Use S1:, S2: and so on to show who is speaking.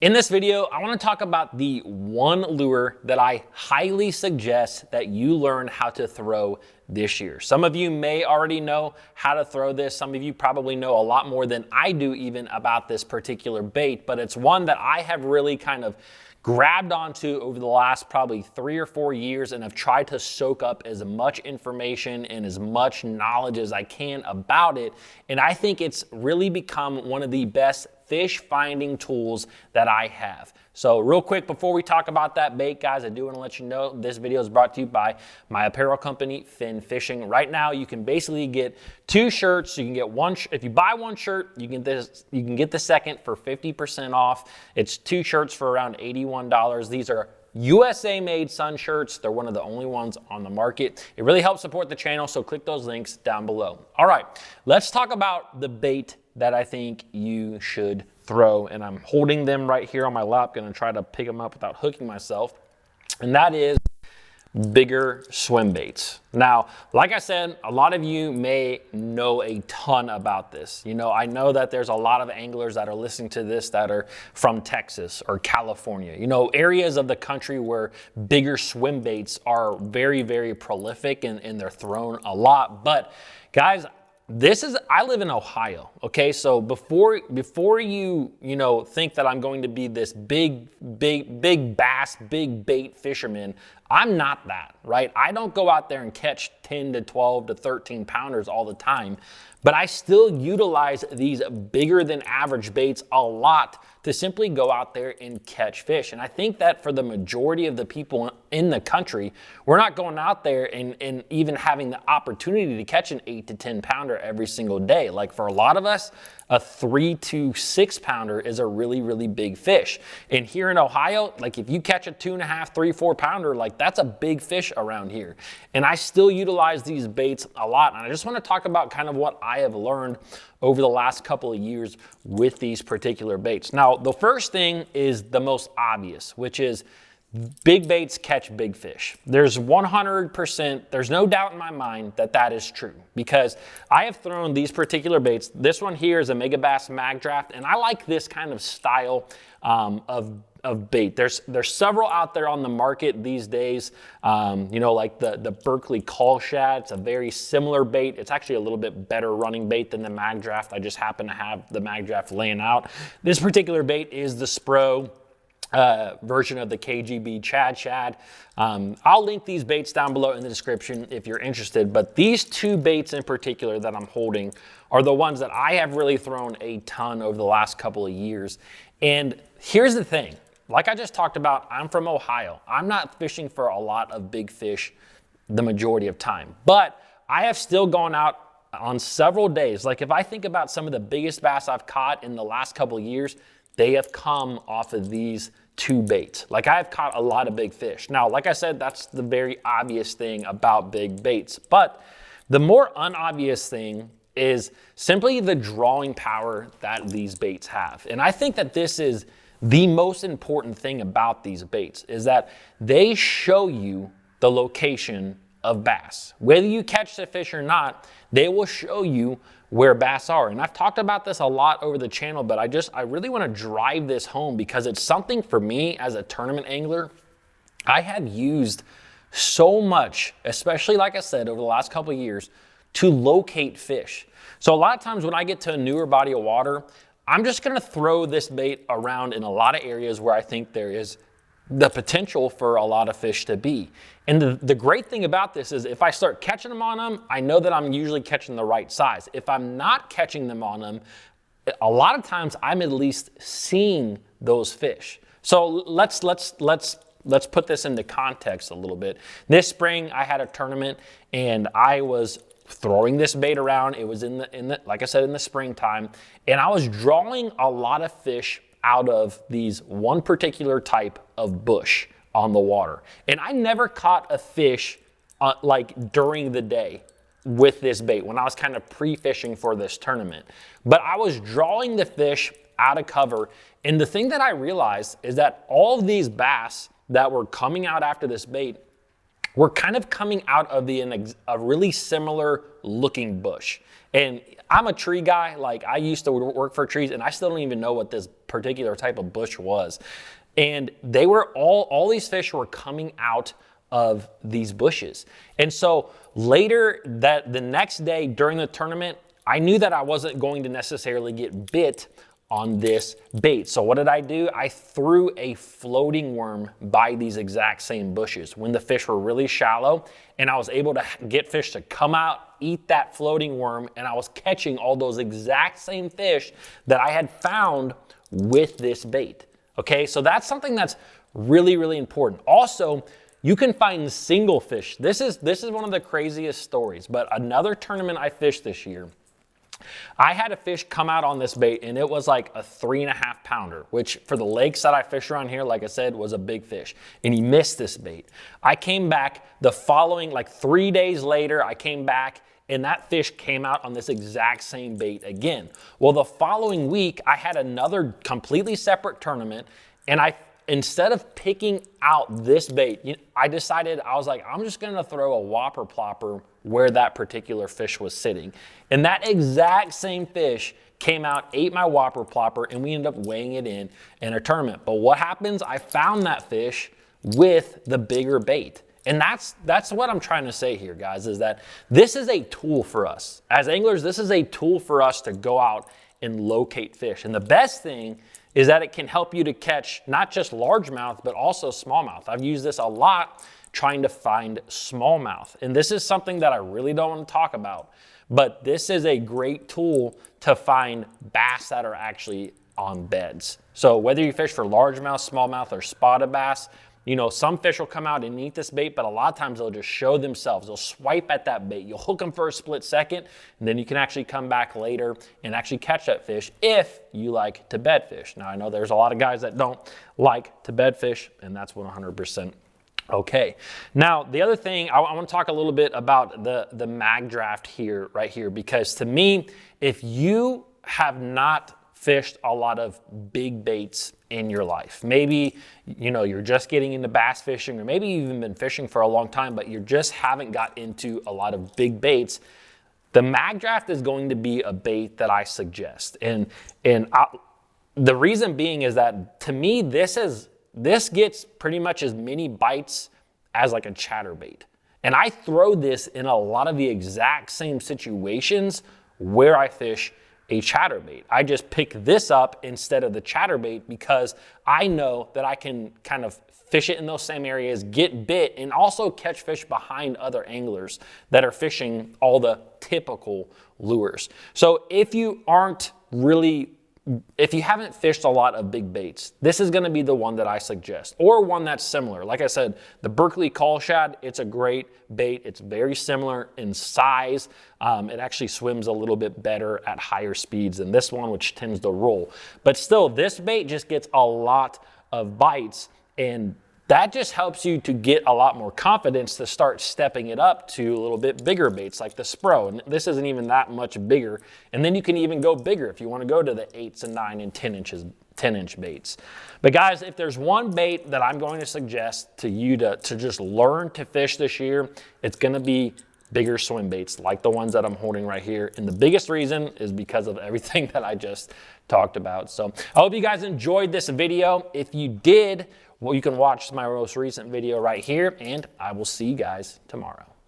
S1: In this video, I want to talk about the one lure that I highly suggest that you learn how to throw this year. Some of you may already know how to throw this. Some of you probably know a lot more than I do even about this particular bait, but it's one that I have really kind of grabbed onto over the last probably 3 or 4 years and have tried to soak up as much information and as much knowledge as I can about it. And I think it's really become one of the best fish finding tools that I have. So real quick, before we talk about that bait, guys, I do want to let you know this video is brought to you by my apparel company, Finn Fishing. Right now, you can basically get 2 shirts. You can get one, if you buy 1 shirt, you can get the second for 50% off. It's 2 shirts for around $81. These are USA made sun shirts. They're one of the only ones on the market. It really helps support the channel, so click those links down below. All right, let's talk about the bait that I think you should throw. And I'm holding them right here on my lap, gonna try to pick them up without hooking myself. And that is bigger swim baits. Now, like I said, a lot of you may know a ton about this. You know, I know that there's a lot of anglers that are listening to this that are from Texas or California, you know, areas of the country where bigger swim baits are very, very prolific and they're thrown a lot. But guys, I live in Ohio, okay? So before you think that I'm going to be this big bass, big bait fisherman, I'm not that, right? I don't go out there and catch 10 to 12 to 13 pounders all the time, but I still utilize these bigger than average baits a lot to simply go out there and catch fish. And I think that for the majority of the people in the country, we're not going out there and even having the opportunity to catch an 8 to 10 pounder every single day. Like for a lot of us, a 3 to 6 pounder is a really, really big fish. And here in Ohio, like if you catch a 2.5, 3, 4 pounder, like that's a big fish around here. And I still utilize these baits a lot. And I just want to talk about kind of what I have learned over the last couple of years with these particular baits. Now, the first thing is the most obvious, which is big baits catch big fish. There's 100%, there's no doubt in my mind that that is true because I have thrown these particular baits. This one here is a Mega Bass Mag Draft, and I like this kind of style of bait. There's several out there on the market these days, you know, like the Berkeley Call Shad. It's a very similar bait. It's actually a little bit better running bait than the Mag Draft. I just happen to have the Mag Draft laying out. This particular bait is the Spro version of the KGB Chad Shad. I'll link these baits down below in the description if you're interested, but these 2 baits in particular that I'm holding are the ones that I have really thrown a ton over the last couple of years. And here's the thing, like I just talked about, I'm from Ohio. I'm not fishing for a lot of big fish the majority of time, but I have still gone out on several days. Like if I think about some of the biggest bass I've caught in the last couple of years, they have come off of these 2 baits. Like I have caught a lot of big fish. Now, like I said, that's the very obvious thing about big baits. But the more unobvious thing is simply the drawing power that these baits have. And I think that this is the most important thing about these baits is that they show you the location of bass. Whether you catch the fish or not, they will show you where bass are. And I've talked about this a lot over the channel, but I really want to drive this home because it's something for me as a tournament angler I have used so much, especially like I said, over the last couple of years to locate fish. So a lot of times when I get to a newer body of water, I'm just going to throw this bait around in a lot of areas where I think there is the potential for a lot of fish to be. And the great thing about this is if I start catching them on them, I know that I'm usually catching the right size. If I'm not catching them on them, a lot of times I'm at least seeing those fish. So let's put this into context a little bit. This spring I had a tournament and I was throwing this bait around. It was in the like I said, in the springtime, and I was drawing a lot of fish out of these one particular type of bush on the water. And I never caught a fish like during the day with this bait when I was kind of pre-fishing for this tournament. But I was drawing the fish out of cover. And the thing that I realized is that all of these bass that were coming out after this bait, we're kind of coming out of a really similar looking bush. And I'm a tree guy. Like, I used to work for trees, and I still don't even know what this particular type of bush was. And they were all these fish were coming out of these bushes. And so later, the next day during the tournament, I knew that I wasn't going to necessarily get bit on this bait. So what did I do? I threw a floating worm by these exact same bushes when the fish were really shallow, and I was able to get fish to come out, eat that floating worm, and I was catching all those exact same fish that I had found with this bait. Okay, so that's something that's really, really important. Also, you can find single fish. This is one of the craziest stories, but another tournament I fished this year, I had a fish come out on this bait, and it was like a 3.5 pounder, which for the lakes that I fish around here, like I said, was a big fish. And he missed this bait. I came back the following, like 3 days later, I came back, and that fish came out on this exact same bait again. Well, the following week, I had another completely separate tournament, and instead of picking out this bait, I decided, I was like, I'm just gonna throw a whopper plopper where that particular fish was sitting. And that exact same fish came out, ate my whopper plopper, and we ended up weighing it in a tournament. But what happens, I found that fish with the bigger bait. And that's what I'm trying to say here, guys, is that this is a tool for us. As anglers, this is a tool for us to go out and locate fish. And the best thing is that it can help you to catch not just largemouth, but also smallmouth. I've used this a lot trying to find smallmouth. And this is something that I really don't want to talk about, but this is a great tool to find bass that are actually on beds. So whether you fish for largemouth, smallmouth, or spotted bass, some fish will come out and eat this bait, but a lot of times they'll just show themselves. They'll swipe at that bait. You'll hook them for a split second, and then you can actually come back later and actually catch that fish if you like to bed fish. Now, I know there's a lot of guys that don't like to bed fish, and that's 100% okay. Now, the other thing, I want to talk a little bit about the mag draft here, right here, because to me, if you have not fished a lot of big baits in your life, maybe you're just getting into bass fishing, or maybe you've even been fishing for a long time, but you just haven't got into a lot of big baits, the mag draft is going to be a bait that I suggest. And the reason being is that, to me, this gets pretty much as many bites as like a chatterbait. And I throw this in a lot of the exact same situations where I fish a chatterbait. I just pick this up instead of the chatterbait because I know that I can kind of fish it in those same areas, get bit, and also catch fish behind other anglers that are fishing all the typical lures. So if you haven't fished a lot of big baits, this is gonna be the one that I suggest, or one that's similar. Like I said, the Berkeley Call Shad, it's a great bait. It's very similar in size. It actually swims a little bit better at higher speeds than this one, which tends to roll. But still, this bait just gets a lot of bites, and that just helps you to get a lot more confidence to start stepping it up to a little bit bigger baits like the Spro. And this isn't even that much bigger. And then you can even go bigger if you want to go to the 8s and 9 and 10-inch baits. But guys, if there's one bait that I'm going to suggest to you to just learn to fish this year, it's going to be bigger swim baits like the ones that I'm holding right here. And the biggest reason is because of everything that I just talked about. So I hope you guys enjoyed this video. If you did, well, you can watch my most recent video right here, and I will see you guys tomorrow.